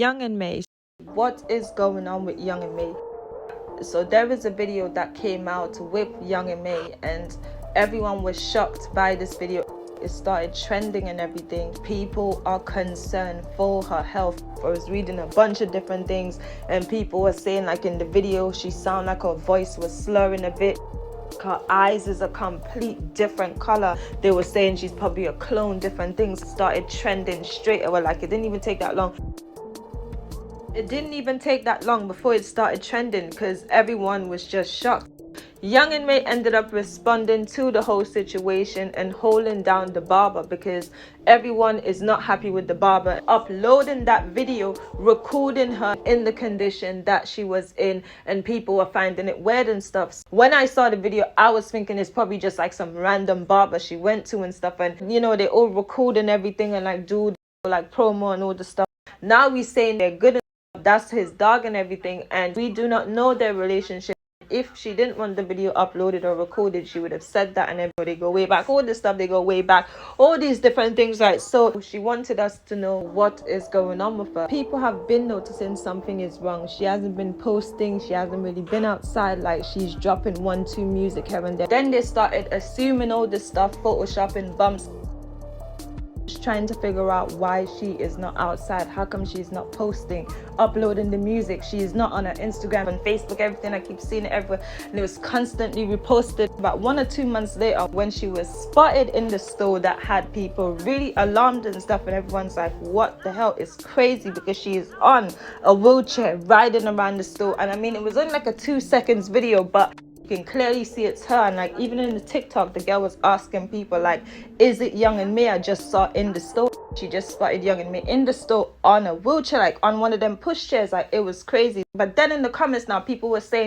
Young and May. What is going on with Young and May? So there is a video that came out with Young and May, and everyone was shocked by this video. It started trending and everything. People are concerned for her health. I was reading a bunch of different things, and people were saying, like, in the video, she sounded like her voice was slurring a bit. Her eyes is a complete different color. They were saying she's probably a clone. Different things started trending straight away. Like, it didn't even take that long. It didn't even take that long before it started trending, because everyone was just shocked. Young and May ended up responding to the whole situation and holding down the barber, because everyone is not happy with the barber uploading that video, recording her in the condition that she was in, and people were finding it weird and stuff. When I saw the video, I was thinking it's probably just like some random barber she went to and stuff, and you know, they all recording everything and like do like promo and all the stuff. Now we saying they're good, that's his dog and everything, and we do not know their relationship. If she didn't want the video uploaded or recorded, she would have said that, and everybody go way back. All this stuff, they go way back. All these different things, right? So she wanted us to know what is going on with her. People have been noticing something is wrong. She hasn't been posting. She hasn't really been outside. Like, she's dropping 1-2 music here and there. Then they started assuming all this stuff, photoshopping bumps. Trying to figure out why she is not outside. How come she's not posting, uploading the music? She's not on her Instagram and Facebook, everything. I keep seeing it everywhere, and it was constantly reposted. About 1 or 2 months later, when she was spotted in the store, that had people really alarmed and stuff, and everyone's like, what the hell? Is crazy, because she is on a wheelchair riding around the store. And I mean, it was only like a 2 seconds video, but you can clearly see it's her. And like, even in the TikTok, the girl was asking people like, is it Young and May I just saw in the store? She just spotted Young and May in the store on a wheelchair, like on one of them push chairs. Like, it was crazy. But then in the comments now, people were saying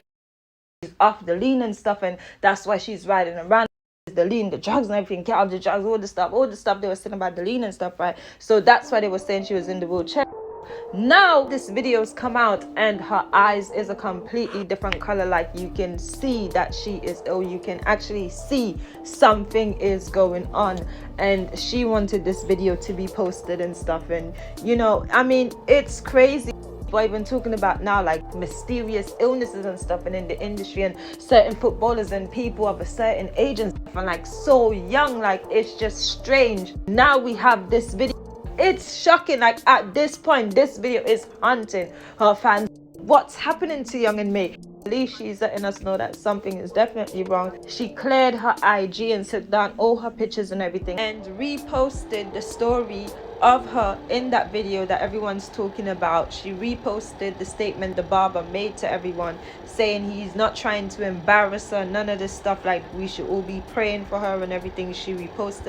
she's off the lean and stuff, and that's why she's riding around. The lean, the drugs and everything, get off the drugs, all the stuff they were saying about the lean and stuff, right? So that's why they were saying she was in the wheelchair. Now this video's come out, and her eyes is a completely different color. Like, you can see that she is ill. You can actually see something is going on, and she wanted this video to be posted and stuff. And you know, I mean, it's crazy. We're even talking about now like mysterious illnesses and stuff, and in the industry, and certain footballers and people of a certain age and stuff, and like so young. Like, it's just strange. Now we have this video. It's shocking. Like, at this point, this video is haunting her fans. What's happening to Young and May? At least she's letting us know that something is definitely wrong. She cleared her IG and took down all her pictures and everything, and reposted the story of her in that video that everyone's talking about. She reposted the statement the barber made to everyone, saying he's not trying to embarrass her, none of this stuff, like we should all be praying for her and everything. She reposted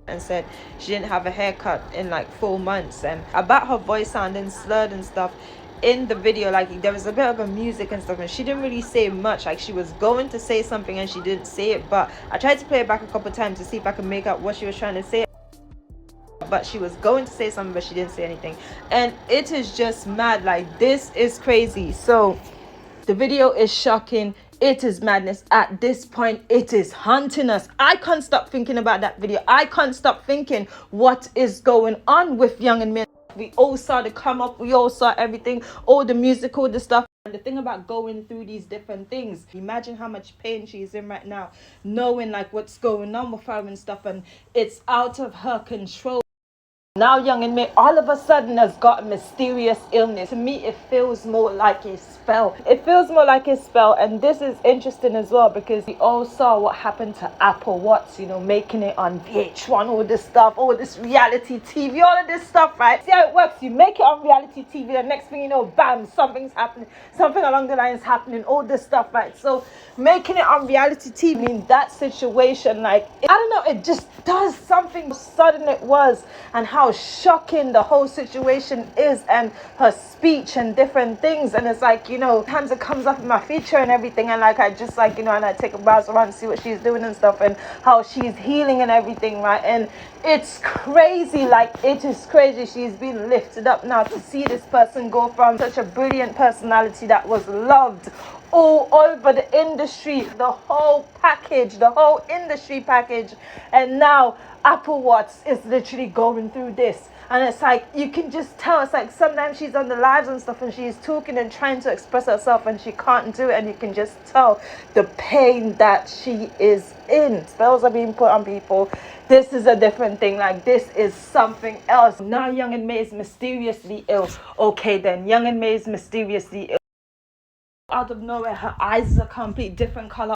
and said she didn't have a haircut in like 4 months, and about her voice sounding slurred and stuff. In the video, like, there was a bit of a music and stuff, and she didn't really say much. Like, she was going to say something and she didn't say it, but I tried to play it back a couple times to see if I could make out what she was trying to say. But she was going to say something, but she didn't say anything, and it is just mad. Like, this is crazy. So the video is shocking. It is madness. At this point, it is haunting us. I can't stop thinking about that video. I can't stop thinking what is going on with Young and May. We all saw the come up. We all saw everything, all the music, all the stuff. And the thing about going through these different things, imagine how much pain she's in right now, knowing like what's going on with her and stuff, and it's out of her control. Now Young and May all of a sudden has got a mysterious illness. To me, it feels more like a spell. It feels more like a spell. And this is interesting as well, because we all saw what happened to Apple Watts, you know, making it on VH1, all this stuff, all this reality TV, all of this stuff, right? See how it works? You make it on reality TV, the next thing you know, bam, something's happening, something along the lines happening, all this stuff, right? So making it on reality TV, in that situation, like, I don't know, it just does something. Sudden it was, and how shocking the whole situation is, and her speech and different things. And it's like, you know, times it comes up in my feature and everything, and like, I just like, you know, and I take a browse around and see what she's doing and stuff, and how she's healing and everything, right? And it's crazy. Like, it is crazy. She's been lifted up now. To see this person go from such a brilliant personality that was loved all over the industry, the whole package, the whole industry package. And now Apple Watch is literally going through this. And it's like, you can just tell, it's like sometimes she's on the lives and stuff and she's talking and trying to express herself and she can't do it. And you can just tell the pain that she is in. Spells are being put on people. This is a different thing. Like, this is something else. Now Young and May is mysteriously ill. Okay then, Young and May is mysteriously ill. Out of nowhere, her eyes is a complete different color.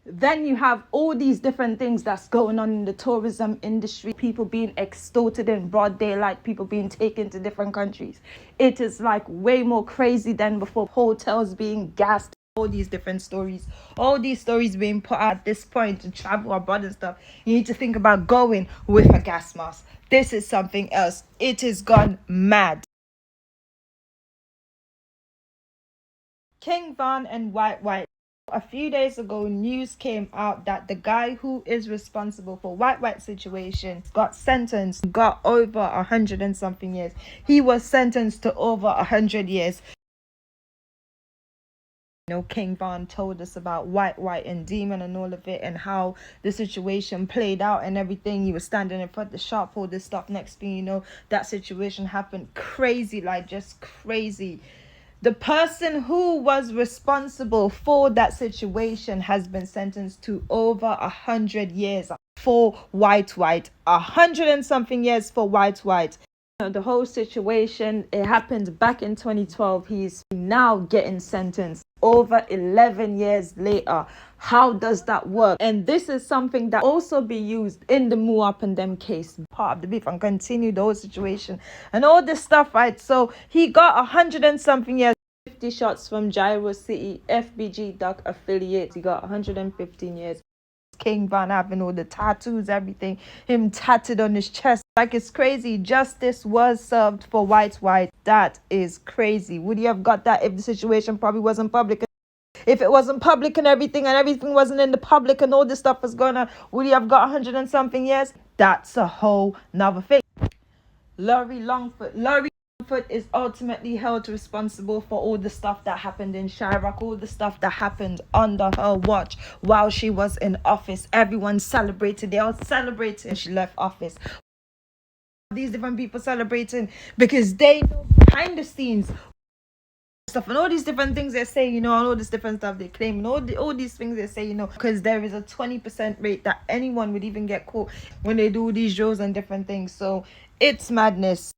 Then you have all these different things that's going on in the tourism industry. People being extorted in broad daylight, people being taken to different countries. It is like way more crazy than before. Hotels being gassed, all these different stories, all these stories being put out at this point to travel abroad and stuff. You need to think about going with a gas mask. This is something else. It has gone mad. King Von and White. A few days ago, news came out that the guy who is responsible for White situation got sentenced, got over 100 and something years. He was sentenced to over 100 years. You know, King Von told us about White and Demon and all of it, and how the situation played out and everything. He was standing in front of the shop, all this stuff. Next thing you know, that situation happened. Crazy, like just crazy. The person who was responsible for that situation has been sentenced to over 100 years for White. 100 and something years for White. The whole situation, it happened back in 2012. He's now getting sentenced over 11 years later. How does that work? And this is something that also be used in the Muap and them case, part of the beef, and continue the whole situation and all this stuff, right? So he got 100 and something years. 50 shots from Gyro City, FBG Duck affiliate. He got 115 years. King Von having all the tattoos, everything, him tatted on his chest. Like, it's crazy. Justice was served for White. That is crazy. Would he have got that if the situation probably wasn't public? If it wasn't public and everything wasn't in the public and all this stuff was going on, would he have got 100 and something years? That's a whole nother thing. Laurie Longfoot is ultimately held responsible for all the stuff that happened in Chirac, all the stuff that happened under her watch while she was in office. Everyone celebrated. They all celebrated. She left office. These different people celebrating because they know behind the scenes stuff and all these different things they say, you know, and all this different stuff they claim, and all these things they say, you know, because there is a 20% rate that anyone would even get caught when they do these shows and different things. So it's madness.